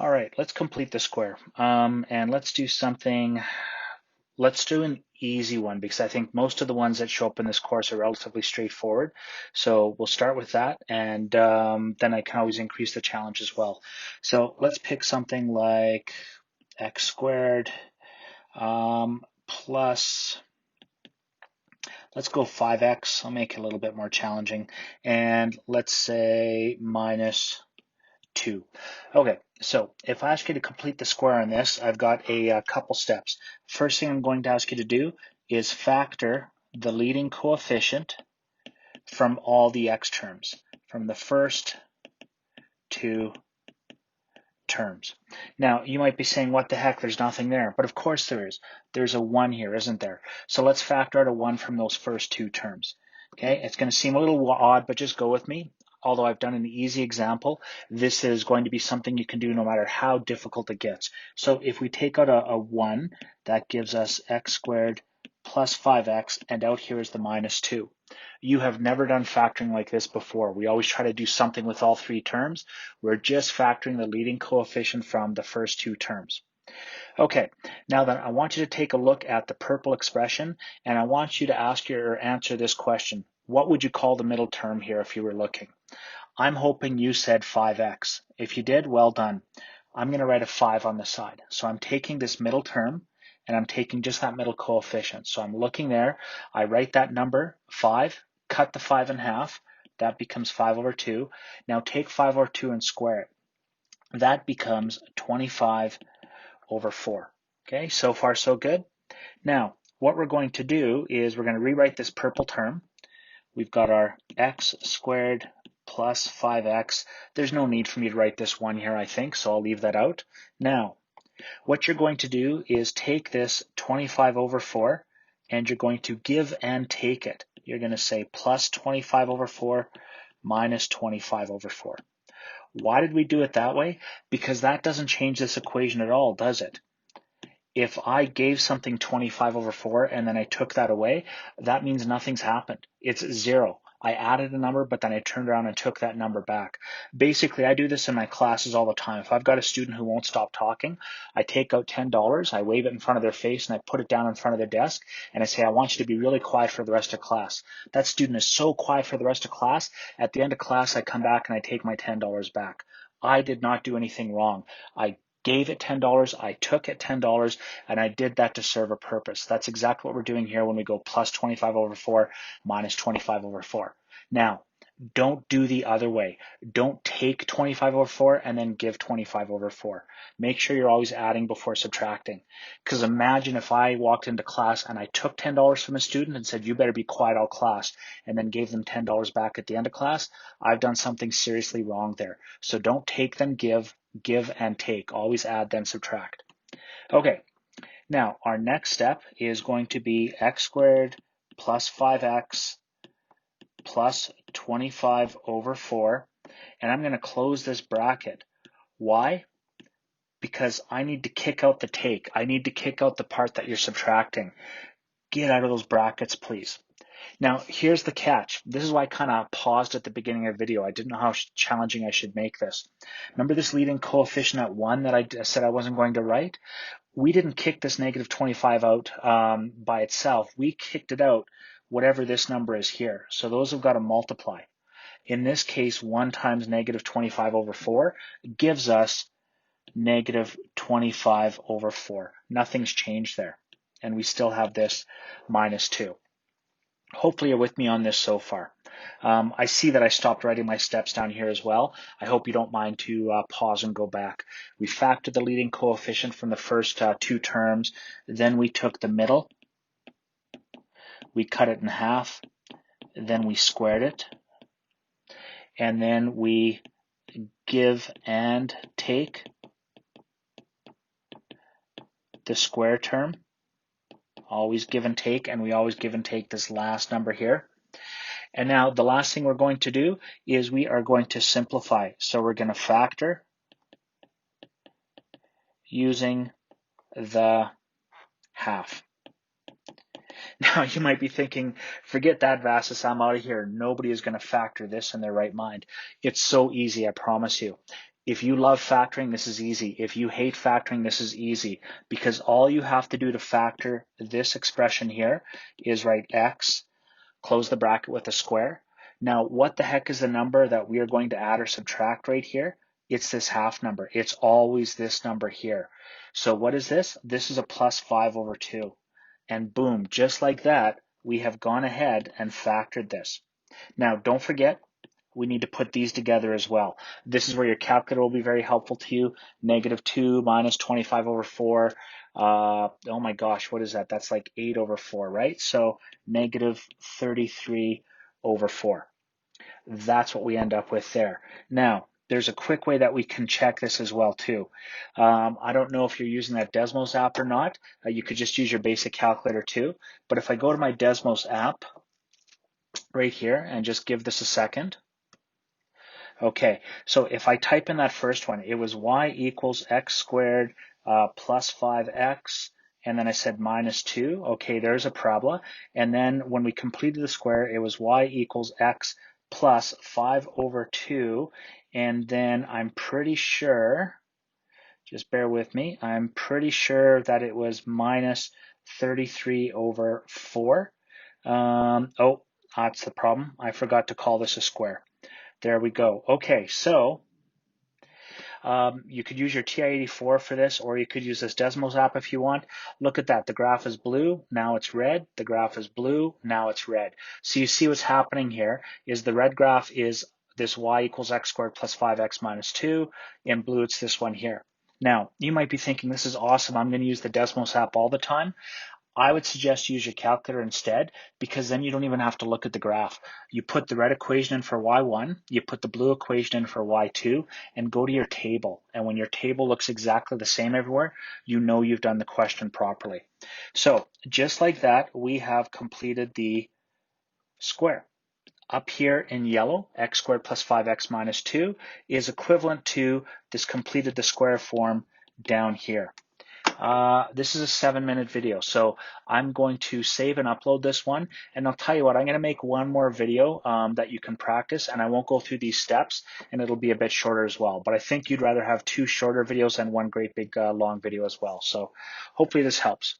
All right, let's complete the square. And let's do something, let's do an easy one because I think most of the ones that show up in this course are relatively straightforward. So we'll start with that, and then I can always increase the challenge as well. So let's pick something like x squared plus, let's go 5x. I'll make it a little bit more challenging. And let's say minus 2. Okay, so if I ask you to complete the square on this, I've got a couple steps. First thing I'm going to ask you to do is factor the leading coefficient from all the x terms, from the first two terms. Now, you might be saying, what the heck, there's nothing there. But of course there is. There's a 1 here, isn't there? So let's factor out a 1 from those first two terms. Okay, it's going to seem a little odd, but just go with me. Although I've done an easy example, this is going to be something you can do no matter how difficult it gets. So if we take out a 1, that gives us x squared plus 5x, and out here is the minus 2. You have never done factoring like this before. We always try to do something with all three terms. We're just factoring the leading coefficient from the first two terms. Okay, now then I want you to take a look at the purple expression, and I want you to ask or answer this question. What would you call the middle term here if you were looking? I'm hoping you said 5x. If you did, well done. I'm going to write a 5 on the side. So I'm taking this middle term, and I'm taking just that middle coefficient. So I'm looking there. I write that number, 5, cut the 5 in half. That becomes 5 over 2. Now take 5 over 2 and square it. That becomes 25 over 4. Okay, so far so good. Now, what we're going to do is we're going to rewrite this purple term. We've got our x squared plus 5x. There's no need for me to write this 1 here, I think, so I'll leave that out. Now, what you're going to do is take this 25 over 4, and you're going to give and take it. You're going to say plus 25 over 4 minus 25 over 4. Why did we do it that way? Because that doesn't change this equation at all, does it? If I gave something 25 over 4 and then I took that away, that means nothing's happened. It's 0. I added a number, but then I turned around and took that number back. Basically, I do this in my classes all the time. If I've got a student who won't stop talking, I take out $10, I wave it in front of their face, and I put it down in front of their desk, and I say, I want you to be really quiet for the rest of class. That student is so quiet for the rest of class, at the end of class, I come back and I take my $10 back. I did not do anything wrong. I gave it $10, I took it $10, and I did that to serve a purpose. That's exactly what we're doing here when we go plus 25 over 4 minus 25 over 4. Now, don't do the other way. Don't take 25 over 4 and then give 25 over 4. Make sure you're always adding before subtracting. Because imagine if I walked into class and I took $10 from a student and said, you better be quiet all class, and then gave them $10 back at the end of class. I've done something seriously wrong there. So don't take then give and take. Always add then subtract. Okay, now our next step is going to be x squared plus 5x plus 25 over 4, and I'm going to close this bracket. Why? Because I need to kick out the take. I need to kick out the part that you're subtracting. Get out of those brackets, please. Now, here's the catch. This is why I kind of paused at the beginning of the video. I didn't know how challenging I should make this. Remember this leading coefficient at 1 that I said I wasn't going to write? We didn't kick this negative 25 out by itself. We kicked it out whatever this number is here. So those have got to multiply. In this case, 1 times negative 25 over 4 gives us negative 25 over 4. Nothing's changed there. And we still have this minus 2. Hopefully you're with me on this so far. I see that I stopped writing my steps down here as well. I hope you don't mind to pause and go back. We factored the leading coefficient from the first two terms. Then we took the middle. We cut it in half. Then we squared it. And then we give and take the square term. Always give and take, and we always give and take this last number here. And now the last thing we're going to do is we are going to simplify. So we're going to factor using the half. Now you might be thinking, forget that, Vassus, I'm out of here. Nobody is going to factor this in their right mind. It's so easy, I promise you. If you love factoring, this is easy. If you hate factoring, this is easy, because all you have to do to factor this expression here is write x, close the bracket with a square. Now, what the heck is the number that we are going to add or subtract right here? It's this half number. It's always this number here. So what is this? This is a plus 5/2. And boom, just like that, we have gone ahead and factored this. Now, don't forget, we need to put these together as well. This is where your calculator will be very helpful to you. -2 minus 25/4. Oh my gosh, what is that? That's like 8/4, right? So -33/4. That's what we end up with there. Now, there's a quick way that we can check this as well too. I don't know if you're using that Desmos app or not. You could just use your basic calculator too. But if I go to my Desmos app right here and just give this a second. Okay, so if I type in that first one, it was y equals x squared plus 5x, and then I said -2. Okay, there's a parabola. And then when we completed the square, it was y equals x plus 5/2. And then I'm pretty sure, just bear with me, I'm pretty sure that it was -33/4. Oh, that's the problem. I forgot to call this a square. There we go. Okay, so you could use your TI-84 for this, or you could use this Desmos app if you want. Look at that. The graph is blue. Now it's red. The graph is blue. Now it's red. So you see what's happening here is the red graph is this y equals x squared plus 5x minus 2. In blue, it's this one here. Now, you might be thinking, this is awesome. I'm going to use the Desmos app all the time. I would suggest use your calculator instead, because then you don't even have to look at the graph. You put the red equation in for y1, you put the blue equation in for y2, and go to your table. And when your table looks exactly the same everywhere, you know you've done the question properly. So just like that, we have completed the square. Up here in yellow, x squared plus 5x minus 2 is equivalent to this completed the square form down here. This is a 7-minute video, so I'm going to save and upload this one. And I'll tell you what, I'm going to make one more video that you can practice, and I won't go through these steps, and it'll be a bit shorter as well. But I think you'd rather have 2 shorter videos than one great big long video as well. So hopefully this helps.